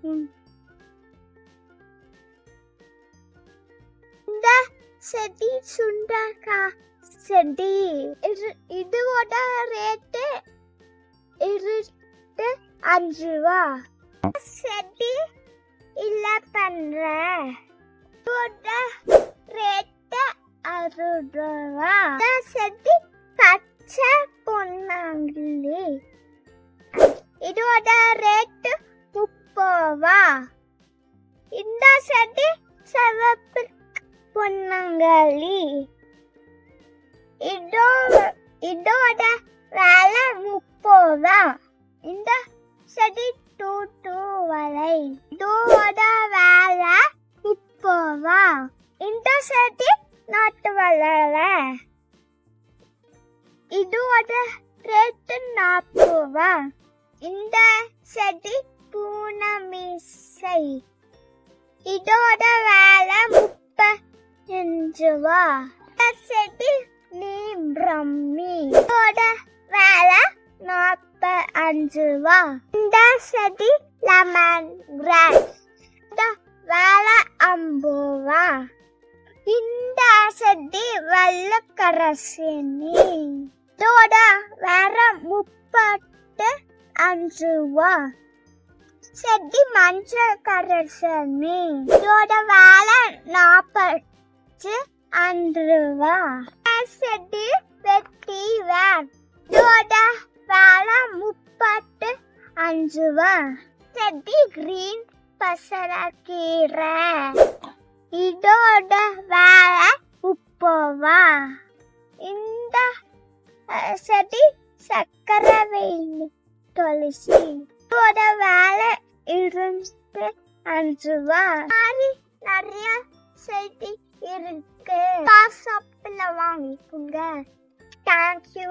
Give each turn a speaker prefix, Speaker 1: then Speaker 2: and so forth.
Speaker 1: ம். இந்த செடி சுண்டக்காய் செடி. இதோட ரேட்டு 5 ரூபா. செடி இல்ல பண்ற இதோட ரேட்டு 6 ரூபா. இந்த செடி பச்சை பொன்னாங்கண்ணி. இதோட ரேட்டு 30 ரூபா. இந்த செடி சிவப்பு பொன்னாங்கண்ணி. இதோட விலை 30 ரூபா. இந்த செடி டூட்டு வலை. இதோட விலை 30 ரூபா. இந்த செடி நாட்டு வலை. இதோட ரேட்டு 40 ரூபா. இந்த செடி பூனமிசை. இதோட விலை 35 ரூபா. இந்த செடி நீம் பிரம்மி. இதோட விலை 45 ரூபா. இந்த செடி லெமன் கிராஸ். இந்த விலை 50 ரூபா. இந்த செடி வெள்ளக்கரசினி. இதோட விலை 35 ரூபா. செடி மஞ்சள் கரசனி. இதோட விலை 45 ரூபா. செடி வெட்டி வேர். இதோட விலை 35 ரூபா. செடி கிரீன் பசரக்கீரை. இதோட விலை 30 ரூபா. இந்த செடி சக்கரவள்ளி துளசி. இதோட விலை 25 ரூபா. நிறைய செடி இருக்கு. காசு வாங்கிக்கோங்க. தேங்க்யூ.